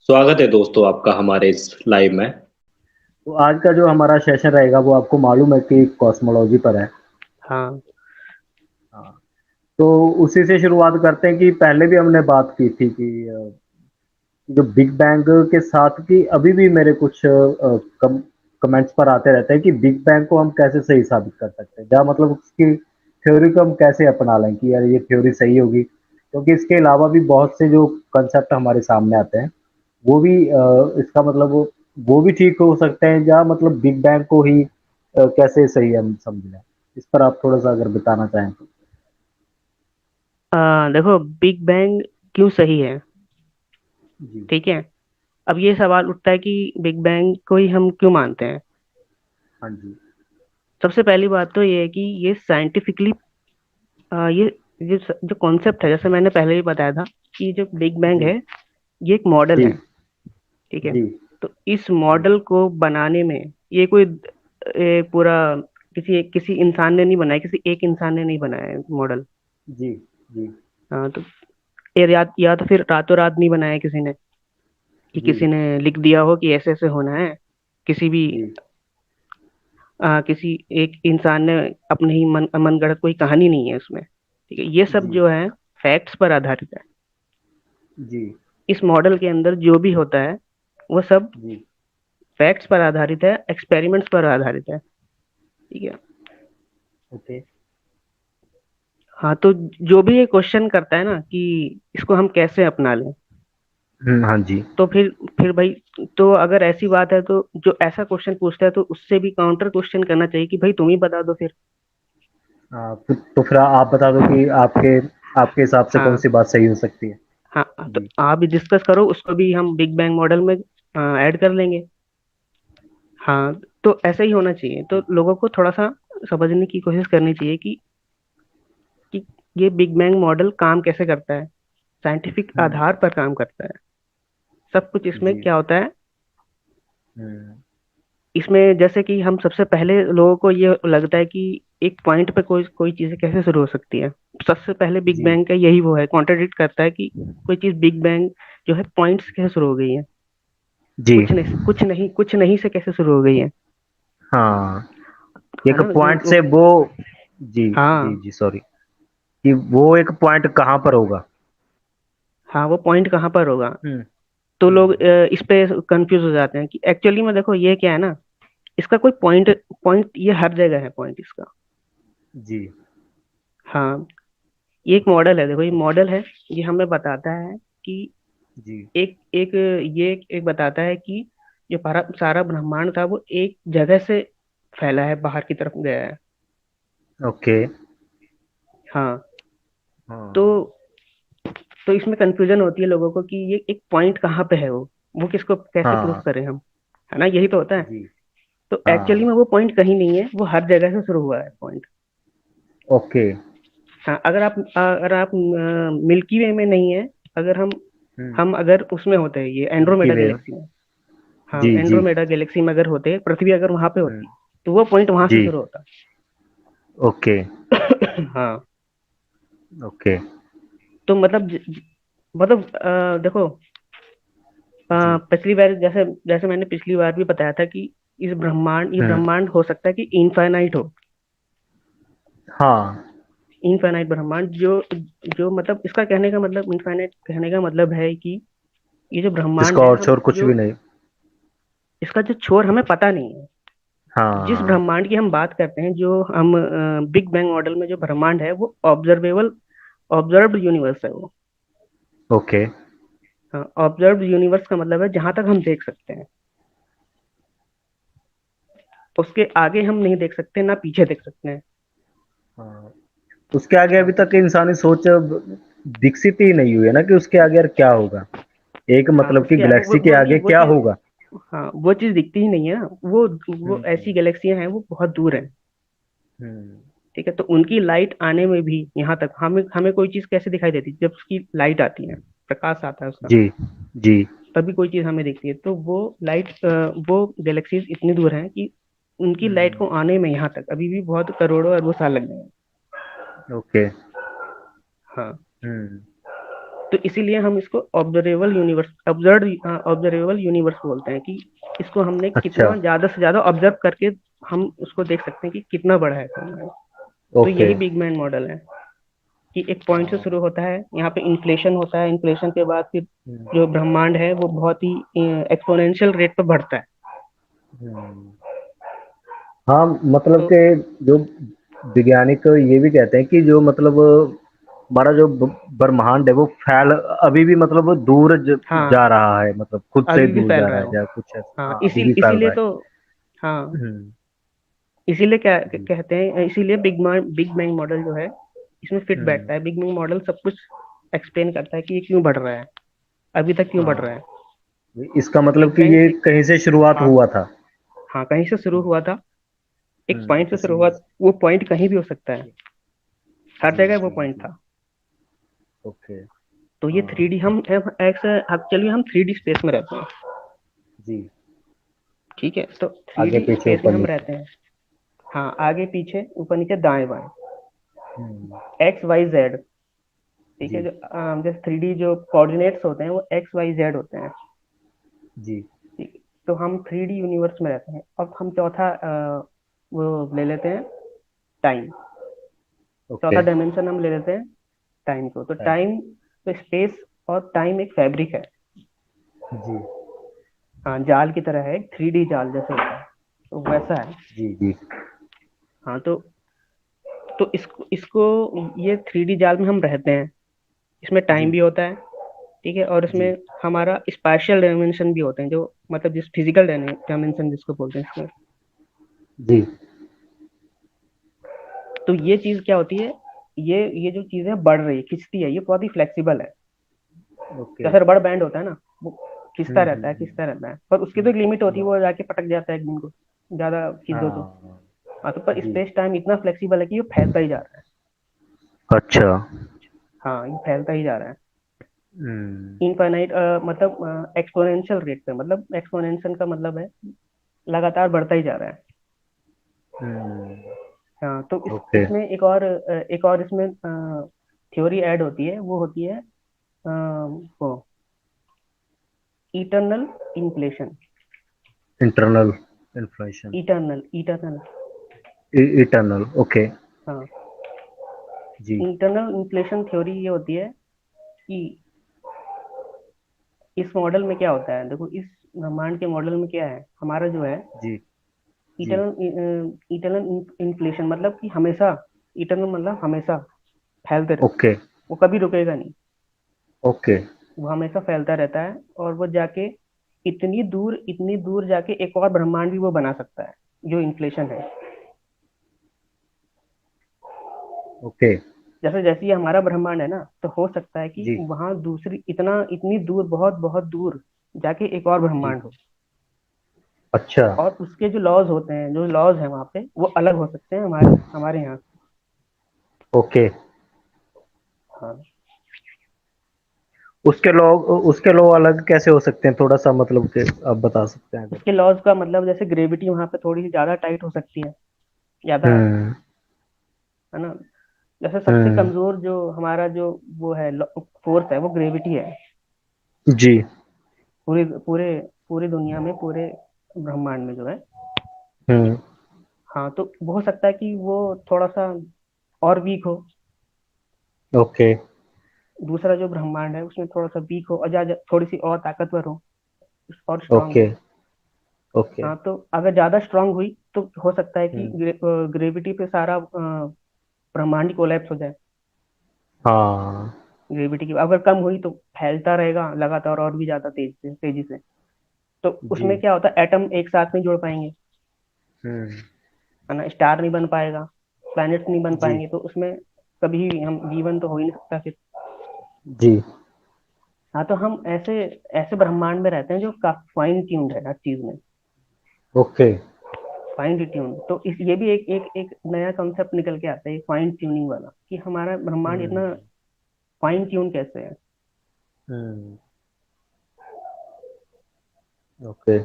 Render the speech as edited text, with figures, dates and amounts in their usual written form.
स्वागत है दोस्तों आपका हमारे इस लाइव में। तो आज का जो हमारा सेशन रहेगा वो आपको मालूम है कि कॉस्मोलॉजी पर है। हाँ। हाँ, तो उसी से शुरुआत करते हैं कि पहले भी हमने बात की थी कि जो बिग बैंग के साथ की अभी भी मेरे कुछ कमेंट्स पर आते रहते हैं कि बिग बैंग को हम कैसे सही साबित कर सकते हैं, या मतलब उसकी थ्योरी को हम कैसे अपना लें कि यार ये थ्योरी सही होगी, क्योंकि इसके अलावा भी बहुत से जो कंसेप्ट हमारे सामने आते हैं वो भी इसका मतलब वो भी ठीक हो सकते हैं, या मतलब बिग बैंग को ही कैसे सही हम समझ लें। इस पर आप थोड़ा सा अगर बताना चाहें तो। देखो, बिग बैंग क्यों सही है? जी। ठीक है। अब ये सवाल उठता है कि बिग बैंग को ही हम क्यों मानते हैं। हाँ जी। सबसे पहली बात तो ये है कि ये साइंटिफिकली ये जो कॉन्सेप्ट है, जैसे मैंने पहले ही बताया था कि जो बिग बैंग जी। है ये एक मॉडल जी। है। ठीक है। जी। तो इस जी। मॉडल को बनाने में ये कोई पूरा किसी इंसान ने नहीं बनाया, किसी एक इंसान ने नहीं बनाया है मॉडल। जी। जी। तो या तो फिर रातों रात नहीं बनाया किसी ने, कि जी। किसी ने लिख दिया हो कि ऐसे ऐसे होना है। किसी भी जी। किसी एक इंसान ने अपने ही मनगढ़ंत कोई कहानी नहीं है उसमें। ठीक है, ये सब जी। जो है फैक्ट्स पर आधारित है। जी। इस मॉडल के अंदर जो भी होता है वो सब जी। फैक्ट्स पर आधारित है, एक्सपेरिमेंट्स पर आधारित है। ठीक है। ओके। हाँ, तो जो भी ये क्वेश्चन करता है ना कि इसको हम कैसे अपना लें, हाँ जी। तो फिर भाई, तो अगर ऐसी बात है तो जो ऐसा क्वेश्चन पूछता है तो उससे भी काउंटर क्वेश्चन करना चाहिए कि भाई तुम ही बता दो फिर। तो फिर आप बता दो कि आपके आपके हिसाब से कौन हाँ। सी बात सही हो सकती है। हाँ, तो जी। आप भी डिस्कस करो, उसको भी हम बिग बैंग मॉडल में ऐड कर लेंगे। हाँ, तो ऐसा ही होना चाहिए। तो जी। लोगों को थोड़ा सा समझने की कोशिश करनी चाहिए कि ये बिग बैंग मॉडल काम कैसे करता है, साइंटिफिक हम्म। आधार पर काम करता है। सब कुछ इसमें जी। क्या होता है, हम्म। इसमें जैसे कि हम सबसे पहले लोगों को ये लगता है कि एक पॉइंट पे कोई कोई चीज़ कैसे शुरू हो सकती है। सबसे पहले बिग जी। बैंग का यही वो है, कॉन्ट्रडिक्ट करता है कि कोई चीज़ बिग बैंग जो है पॉइंट्स कैसे शुरू हो गई है। जी। कुछ नहीं से कैसे शुरू हो गई है। हाँ, है एक ना पॉइंट से वो। जी। जी। हाँ। जी, सॉरी। कि वो एक पॉइंट कहाँ पर होगा। हाँ, वो पॉइंट कहाँ पर होगा। हम्म। तो लोग हम्म। इस पे कंफ्यूज हो जाते हैं कि एक्चुअली में देखो ये क्या है ना, इसका कोई पॉइंट पॉइंट ये हर जगह है पॉइंट इसका। जी। हाँ, ये एक मॉडल है। देखो ये मॉडल है, ये हमें बताता है कि जी। एक एक ये एक बताता है कि जो सारा सारा ब्रह्मांड था वो एक जगह से फैला है, बाहर की तरफ गया है। ओके। हाँ। तो हाँ। तो इसमें कंफ्यूजन होती है लोगों को कि ये एक पॉइंट कहाँ पे है, वो किसको कैसे प्रूफ हाँ। करें हम। है ना, यही तो होता है। जी। तो एक्चुअली हाँ। में वो पॉइंट कहीं नहीं है, वो हर जगह से शुरू हुआ है पॉइंट। ओके। हाँ, अगर आप मिल्की वे में नहीं है, अगर हम हम्म। हम अगर उसमें होते हैं, ये मिल्की एंड्रोमेडा वे। गैलेक्सी में। हाँ, जी। जी। एंड्रोमेडा गैलेक्सी में अगर होते, पृथ्वी अगर वहां पे हम्म। होती, तो वो पॉइंट वहां से जी। शुरू होता। ओके। हाँ। ओके। तो मतलब देखो, जी। पिछली बार जैसे जैसे मैंने पिछली बार भी बताया था कि ये हम्म। ब्रह्मांड हो सकता है कि इनफाइनाइट हो। हाँ। इनफाइनाइट ब्रह्मांड जो जो मतलब इसका कहने का मतलब, इनफाइनाइट कहने का मतलब है कि ये जो ब्रह्मांड जिसका है और हम छोर कुछ जो भी नहीं। इसका जो छोर हमें पता नहीं है। जिस हाँ। ब्रह्मांड की हम बात करते हैं, जो हम बिग बैंग मॉडल में जो ब्रह्मांड है वो ऑब्जर्व्ड यूनिवर्स है वो। ओके। हाँ, ऑब्जर्व्ड यूनिवर्स का मतलब है जहां तक हम देख सकते हैं, उसके आगे हम नहीं देख सकते, ना पीछे देख सकते हैं। हाँ, उसके आगे हाँ, अभी तक इंसानी सोच अब विकसित ही नहीं हुई है ना कि उसके आगे यार क्या होगा। एक हाँ, मतलब कि उसके आगे गैलेक्सी के आगे वो क्या चीज। होगा। हाँ, वो चीज दिखती ही नहीं है ना। वो हम्म। ऐसी गैलेक्सियां हैं, वो बहुत दूर है। हम्म। ठीक है, तो उनकी लाइट आने में भी यहाँ तक हमें हमें कोई चीज कैसे दिखाई देती है, जब उसकी लाइट आती है, प्रकाश आता है उसका, जी। जी। तभी कोई चीज हमें दिखती है। तो वो गैलेक्सीज इतनी दूर हैं कि उनकी लाइट हम्म। को आने में यहाँ तक अभी भी बहुत करोड़ों अरबों साल लग जाएंगे। ओके। हाँ। हम्म। तो इसीलिए हम इसको ऑब्जर्वेबल यूनिवर्स बोलते हैं कि इसको हमने अच्छा। कितना ज्यादा से ज्यादा ऑब्जर्व करके हम उसको देख सकते हैं कि कितना बड़ा है ब्रह्मांड। तो ओके। यही बिग बैंग मॉडल है कि एक पॉइंट से शुरू होता है, यहाँ पे इन्फ्लेशन होता है, इन्फ्लेशन के बाद फिर हम्म, जो ब्रह्मांड है वो बहुत ही एक्सपोनेंशियल रेट पर बढ़ता है। हम्म। हाँ, मतलब तो कि जो वैज्ञानिक ये भी कहते हैं कि जो मतलब हमारा जो ब्रह्मांड है वो फैल अभी भी मतलब दूर हाँ, जा रहा है, मतलब खुद से अभी भी दूर फैल जा रहा रहा है है वो। या कुछ ऐसा। हाँ, हाँ, अभी भी फैल इसीलिए रहा है। तो, हाँ, हम्म, इसीलिए क्या जी। कहते हैं, इसीलिए बिग बैंग मॉडल जो है इसमें फिट हम्म, बैठता है। बिग बैंग मॉडल सब कुछ एक्सप्लेन करता है कि ये क्यों बढ़ रहा है, अभी तक क्यों बढ़ रहा हाँ, है। इसका मतलब बिग कि बैंग ये कहीं से शुरुआत हाँ, हुआ था। हाँ, कहीं से शुरू हुआ था, एक पॉइंट से शुरू इसी। हुआ। वो पॉइंट कहीं भी हो सकता है, हर जी जगह वो जी पॉइंट जी। था। ओके। तो ये हाँ। 3D हम एक्चुअली हम 3D स्पेस में रहते हैं। जी। ठीक है, तो थ्री आगे डी पीछे स्पेस में ऊपर हम नीचे। रहते हैं। हाँ, आगे पीछे ऊपर नीचे दाएं बाएं, हम्म, एक्स वाई जेड। ठीक है, जी जो जैसे 3D जो कोऑर्डिनेट्स होते हैं वो एक्स वाई जेड होते हैं। जी। ठीक है, तो हम 3D यूनिवर्स में रहते हैं। अब हम चौथा वो ले लेते हैं, टाइम। ओके। चौथा डायमेंशन हम ले लेते हैं टाइम को। तो टाइम। टाइम, तो स्पेस और टाइम एक फैब्रिक है। जी हाँ, जाल की तरह है, 3D जाल जैसे होता है, तो वैसा है। जी जी। हाँ, तो इसको इसको ये 3D जाल में हम रहते हैं। इसमें टाइम जी भी होता है। ठीक है, और जी इसमें हमारा स्पाशियल डायमेंशन भी होते हैं, जो मतलब जिस फिजिकल डायमेंशन जिसको बोलते हैं इसमें। जी। तो ये चीज क्या होती है, ये जो चीज है बढ़ रही है, खिंचती है, ये बहुत ही फ्लेक्सिबल है। ओके। जैसे रबड़ बैंड होता है ना, वो खिंचता रहता है, हम्म। खिंचता रहता है, पर उसकी तो एक लिमिट होती है, हम्म, वो जाके पटक जाता है एक दिन को, ज्यादा खींच दो तो। हाँ। हाँ, तो पर जी। स्पेस टाइम इतना फ्लेक्सिबल है कि ये फैलता ही जा रहा है। अच्छा। हाँ, ये फैलता ही जा रहा है हम्म। इनफाइनाइट, मतलब एक्सपोनेंशियल रेट पे। मतलब एक्सपोनेंशियल का मतलब है लगातार बढ़ता ही जा रहा है। हम्म, हाँ, तो ओके। इसमें एक और इसमें थ्योरी ऐड होती है, वो होती है वो eternal inflation. Internal inflation. Eternal eternal eternal. Okay. हाँ, जी इंटरनल इन्फ्लेशन थ्योरी ये होती है कि इस मॉडल में क्या होता है, देखो इस ब्रह्मांड के मॉडल में क्या है, हमारा जो है जी जी। इटरनल इटरनल इन्फ्लेशन, मतलब कि हमेशा, इटरनल मतलब हमेशा फैलते रहे, ओके। वो कभी रुकेगा नहीं, ओके। वो हमेशा फैलता रहता है। और वो जाके इतनी दूर जाके एक और ब्रह्मांड भी वो बना सकता है, जो इन्फ्लेशन है। ओके। जैसे जैसे ये हमारा ब्रह्मांड है ना, तो हो सकता है कि जी वहां दूसरी इतनी दूर, बहुत बहुत दूर जाके एक और जी। ब्रह्मांड हो। अच्छा। और उसके जो लॉज होते हैं, जो लॉज हैं वहां पे, वो अलग हो सकते हैं हमारे हमारे यहाँ से। ओके। हाँ, उसके लोग अलग कैसे हो सकते हैं, थोड़ा सा मतलब कि आप बता सकते हैं अगर। उसके लॉज का मतलब जैसे ग्रेविटी वहां पे थोड़ी सी ज्यादा टाइट हो सकती है, ज्यादा, हम्म। है ना। जैसे सबसे हम्म। कमजोर जो हमारा जो वो है फोर्स है, वो ग्रेविटी है। जी। पूरे पूरे पूरी दुनिया में, पूरे ब्रह्मांड में जो है। हम्म। हाँ, तो वो हो सकता है कि वो थोड़ा सा और वीक हो। ओके। दूसरा जो ब्रह्मांड है उसमें थोड़ा सा वीक हो, और थोड़ी सी और ताकतवर हो, और स्ट्रांग ओके। हो। ओके। हाँ, तो अगर ज्यादा स्ट्रांग हुई तो हो सकता है कि हम्म। ग्रेविटी पे सारा ब्रह्मांड ही कोलैप्स हो जाए। हाँ। ग्रेविटी की अगर कम हुई तो फैलता रहेगा लगातार, और भी ज्यादा तेजी से। तो जी। उसमें क्या होता है, एटम एक साथ नहीं जुड़ पाएंगे, हम्म। है ना, स्टार नहीं बन पाएगा, प्लैनेट नहीं बन जी पाएंगे, तो उसमें कभी हम जीवन तो हो ही नहीं सकता फिर। जी। हाँ, तो हम ऐसे ऐसे ब्रह्मांड में रहते हैं जो काफी फाइन ट्यून्ड है हर चीज में, ओके। Fine tune. तो ये भी एक नया कॉन्सेप्ट निकल के आता है, फाइन ट्यूनिंग वाला, कि हमारा ब्रह्मांड हम्म। इतना फाइन ट्यून कैसे है। हम्म। ओके।